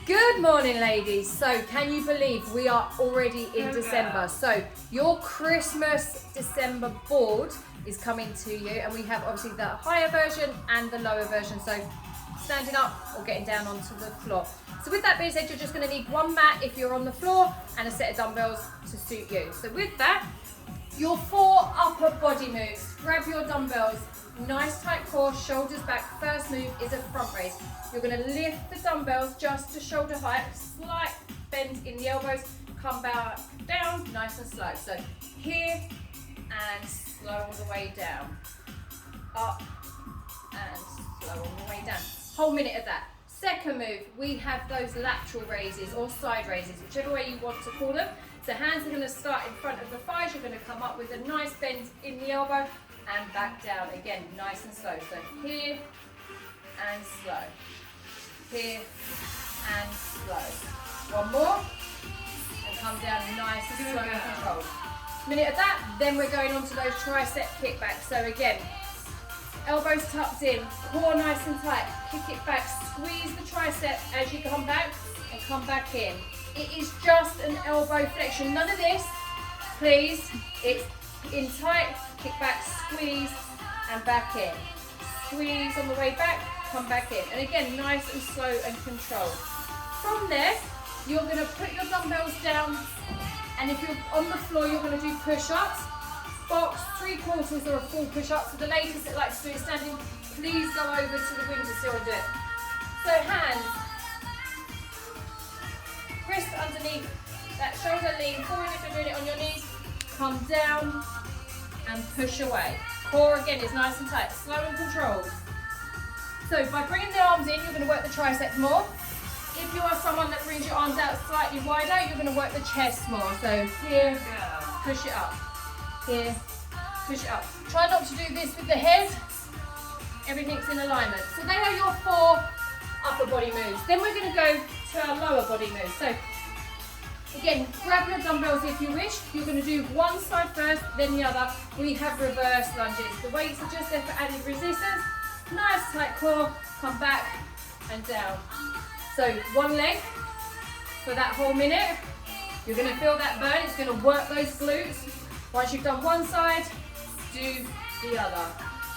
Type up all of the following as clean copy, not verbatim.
Good morning, ladies. So can you believe we are already in December? So your Christmas December board is coming to you, and we have obviously the higher version and the lower version, so standing up or getting down onto the floor. So with that being said, you're just going to need one mat if you're on the floor and a set of dumbbells to suit you. So with that, your 4 upper body moves. Grab your dumbbells, nice tight core, shoulders back. First move is a front raise. You're going to lift the dumbbells just to shoulder height, slight bend in the elbows, come back down, nice and slow. So here and slow all the way down, up and slow all the way down. Whole minute of that. Second move, we have those lateral raises or side raises, whichever way you want to call them. So hands are going to start in front of the thighs. You're going to come up with a nice bend in the elbow and back down. Again, nice and slow. So here and slow. Here and slow. One more. And come down nice and slow and controlled. Minute of that, then we're going on to those tricep kickbacks. So again, elbows tucked in, core nice and tight, kick it back, squeeze the tricep as you come back and come back in. It is just an elbow flexion, none of this, please. It's in tight, kick back, squeeze and back in. Squeeze on the way back, come back in. And again, nice and slow and controlled. From there, you're going to put your dumbbells down, and if you're on the floor, you're going to do push-ups. Box, 3/4 or a full push-up. So the ladies that like to do it standing, please go over to the windowsill and do it. So hands, wrist underneath that shoulder, lean forward if you're doing it on your knees. Come down and push away. Core again is nice and tight, slow and controlled. So by bringing the arms in, you're going to work the triceps more. If you are someone that brings your arms out slightly wider, you're going to work the chest more. So here, push it up. Here, push it up. Try not to do this with the head. Everything's in alignment. So they are your 4 upper body moves. Then we're going to go to our lower body moves. So again, grab your dumbbells if you wish. You're going to do one side first, then the other. We have reverse lunges. The weights are just there for added resistance. Nice tight core, come back and down. So one leg for that whole minute. You're going to feel that burn. It's going to work those glutes. Once you've done one side, do the other.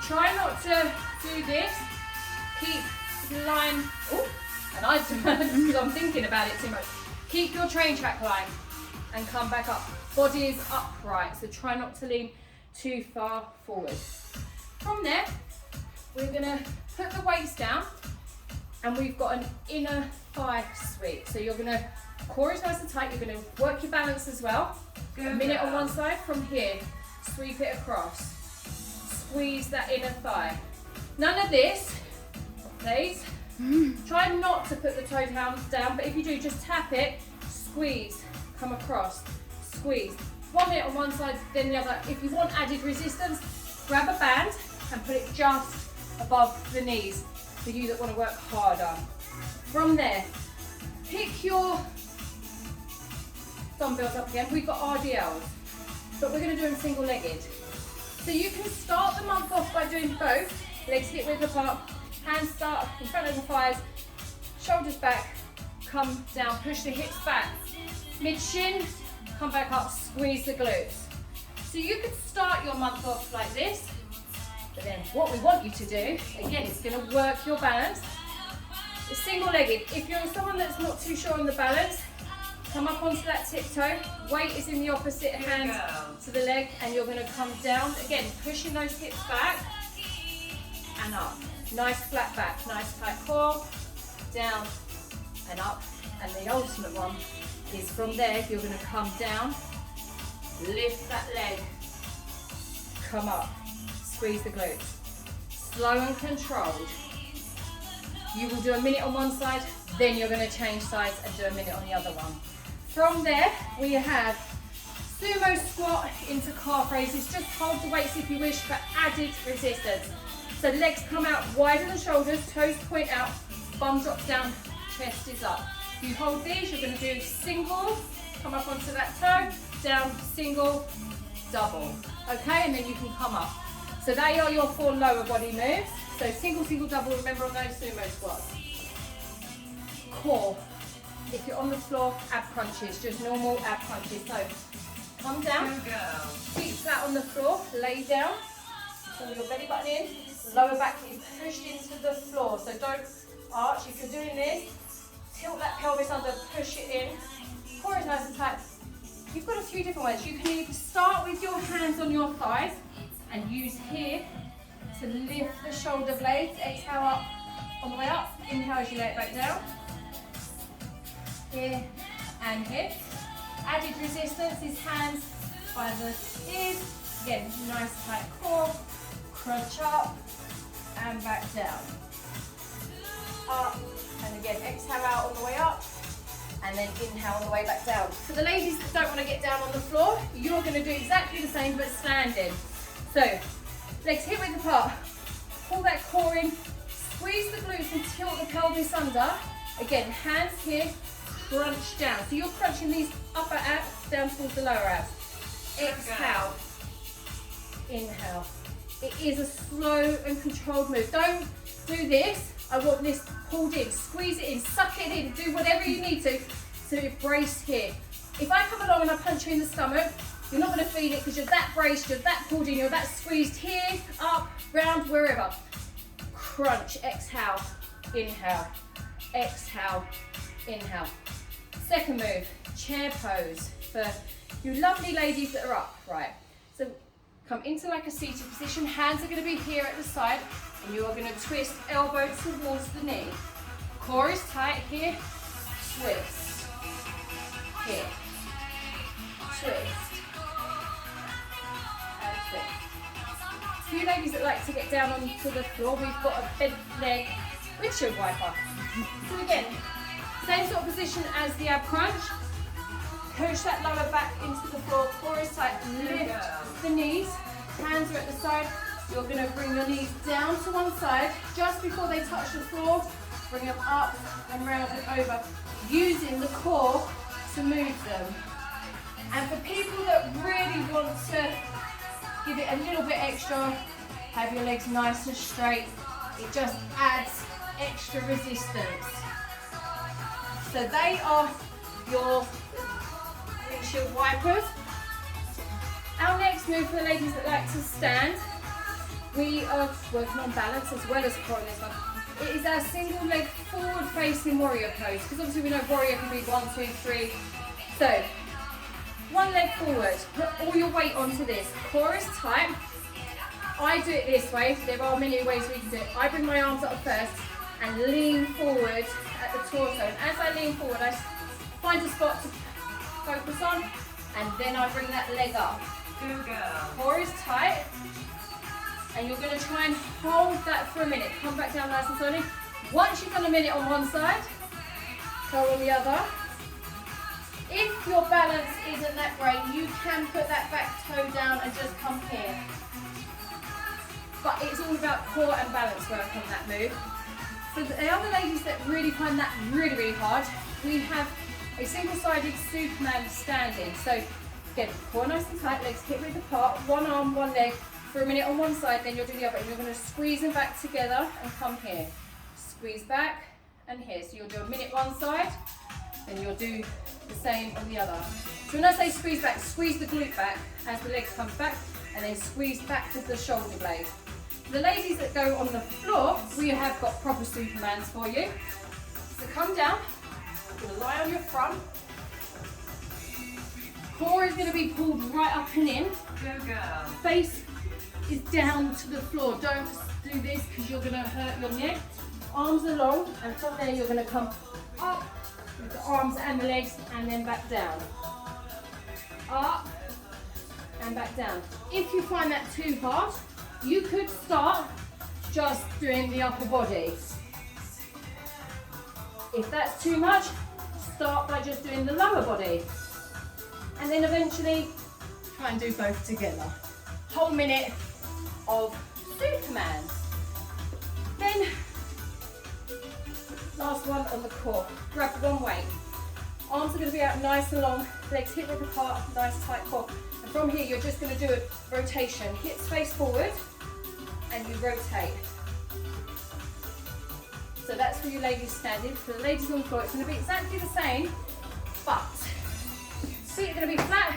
Try not to do this. Keep line, and I because I'm thinking about it too much. Keep your train track line and come back up. Body is upright, so try not to lean too far forward. From there, we're gonna put the weights down, and we've got an inner thigh sweep. So you're gonna, core is nice and tight, you're gonna work your balance as well. A minute on one side. From here, sweep it across. Squeeze that inner thigh. None of this, please. Try not to put the toe down, but if you do, just tap it, squeeze, come across, squeeze. 1 minute on one side, then the other. If you want added resistance, grab a band and put it just above the knees for you that want to work harder. From there, pick your dumbbells up again. We've got RDLs, but we're going to do them single-legged. So you can start the month off by doing both. Legs hip width apart, hands start in front of the thighs, shoulders back, come down, push the hips back, mid-shin, come back up, squeeze the glutes. So you can start your month off like this, but then what we want you to do, again, it's going to work your balance. It's single-legged. If you're someone that's not too sure on the balance, come up onto that tiptoe, weight is in the opposite hand to the leg, and you're going to come down, again, pushing those hips back and up. Nice flat back, nice tight core, down and up. And the ultimate one is from there, you're going to come down, lift that leg, come up, squeeze the glutes. Slow and controlled. You will do a minute on one side, then you're going to change sides and do a minute on the other one. From there, we have sumo squat into calf raises. Just hold the weights if you wish for added resistance. So legs come out wider than shoulders, toes point out, bum drops down, chest is up. If you hold these, you're going to do single, come up onto that toe, down, single, double. Okay, and then you can come up. So they are your 4 lower body moves. So single, single, double, remember on those sumo squats. Core, If you're on the floor, ab crunches, just normal ab crunches. So come down, feet flat on the floor, lay down, pull your belly button in, lower back is pushed into the floor. So don't arch. If you're doing this, tilt that pelvis under, push it in. Core is nice and tight. You've got a few different ways. You can either start with your hands on your thighs and use here to lift the shoulder blades. Exhale up on the way up. Inhale as you lay it back down. Here and here. Added resistance is hands by the ears. Again, nice tight core. Crunch up and back down. Up and again, exhale out on the way up. And then inhale on the way back down. For the ladies that don't want to get down on the floor, you're going to do exactly the same but standing. So, legs hip width apart. Pull that core in. Squeeze the glutes and tilt the pelvis under. Again, hands here, crunch down. So you're crunching these upper abs down towards the lower abs. Exhale. Inhale. It is a slow and controlled move. Don't do this. I want this pulled in, squeeze it in, suck it in, do whatever you need to brace here. If I come along and I punch you in the stomach, you're not going to feel it because you're that braced, you're that pulled in, you're that squeezed here, up, round, wherever. Crunch, exhale, inhale, exhale, inhale. Second move, chair pose for you lovely ladies that are upright. So come into like a seated position, hands are going to be here at the side. And you are going to twist elbow towards the knee. Core is tight here. Twist. Here. Twist. And twist. A few ladies that like to get down onto the floor, we've got a bent leg windshield wiper. So again, same sort of position as the ab crunch. Push that lower back into the floor. Core is tight. Lift the knees. Hands are at the side. You're going to bring your knees down to one side just before they touch the floor. Bring them up and round and over, using the core to move them. And for people that really want to give it a little bit extra, have your legs nice and straight. It just adds extra resistance. So they are your windshield wipers. Our next move for the ladies that like to stand. We are working on balance as well as core in this one. It is our single leg forward facing warrior pose, because obviously we know warrior can be 1, 2, 3. So, one leg forward, put all your weight onto this. Core is tight. I do it this way, there are many ways we can do it. I bring my arms up first and lean forward at the torso. And as I lean forward, I find a spot to focus on, and then I bring that leg up. Good girl. Core is tight. And you're going to try and hold that for a minute. Come back down nice and slowly. Once you've done a minute on one side, go on the other. If your balance isn't that great, you can put that back toe down and just come here. But it's all about core and balance work on that move. So the other ladies that really find that really, really hard, we have a single-sided Superman standing. So again, core nice and tight, legs hip width apart, one arm, one leg, for a minute on one side, then you'll do the other. And you're going to squeeze them back together and come here. Squeeze back and here. So you'll do a minute one side, then you'll do the same on the other. So when I say squeeze back, squeeze the glute back as the legs come back, and then squeeze back to the shoulder blade. For the ladies that go on the floor, we have got proper Supermans for you. So come down, you're going to lie on your front. Core is going to be pulled right up and in. Go girl. Face is down to the floor. Don't do this because you're going to hurt your neck. Arms are long, and from there you're going to come up with the arms and the legs, and then back down. Up and back down. If you find that too hard, you could start just doing the upper body. If that's too much, start by just doing the lower body. And then eventually try and do both together. Whole minute of Superman. Then, last one on the core. Grab one weight. Arms are going to be out nice and long, legs hip width apart, nice tight core. And from here, you're just going to do a rotation. Hips face forward, and you rotate. So that's for you ladies standing. For the ladies on the floor, it's going to be exactly the same, but feet are going to be flat,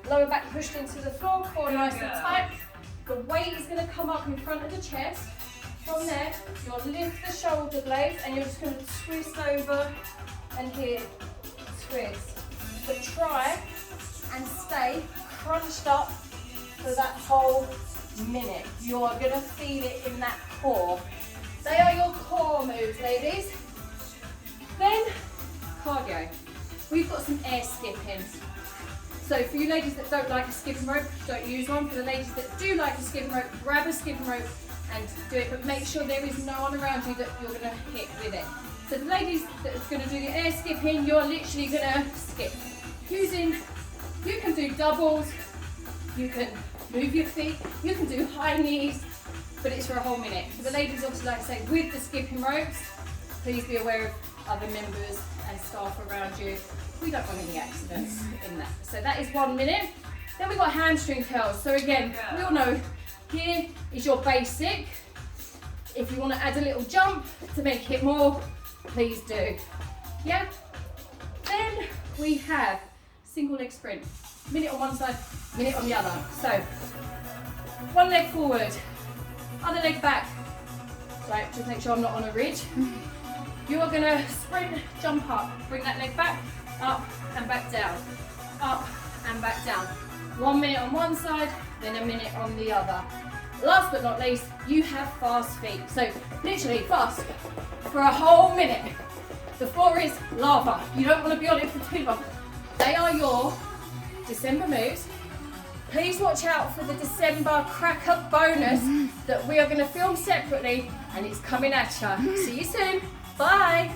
lower back pushed into the floor, core nice and tight. The weight is going to come up in front of the chest. From there, you'll lift the shoulder blades and you're just going to twist over and here, twist. But try and stay crunched up for that whole minute. You're going to feel it in that core. They are your core moves, ladies. Then, cardio. We've got some air skipping. So for you ladies that don't like a skipping rope, don't use one. For the ladies that do like a skipping rope, grab a skipping rope and do it, but make sure there is no one around you that you're going to hit with it. So the ladies that are going to do the air skipping, you're literally going to skip. You can do doubles, you can move your feet, you can do high knees, but it's for a whole minute. For the ladies, obviously, like I say, with the skipping ropes, please be aware of other members and staff around you. We don't want any accidents in that. So that is 1 minute. Then we've got hamstring curls. So again, we all know here is your basic. If you want to add a little jump to make it more, please do. Yeah? Then we have single leg sprint. Minute on one side, minute on the other. So one leg forward, other leg back. Right, just make sure I'm not on a ridge. You are going to sprint, jump up, bring that leg back, up and back down, up and back down. 1 minute on one side, then a minute on the other. Last but not least, you have fast feet. So literally fast for a whole minute. The floor is lava. You don't want to be on it for too long. They are your December moves. Please watch out for the December cracker bonus that we are going to film separately, and it's coming at you. See you soon. Bye.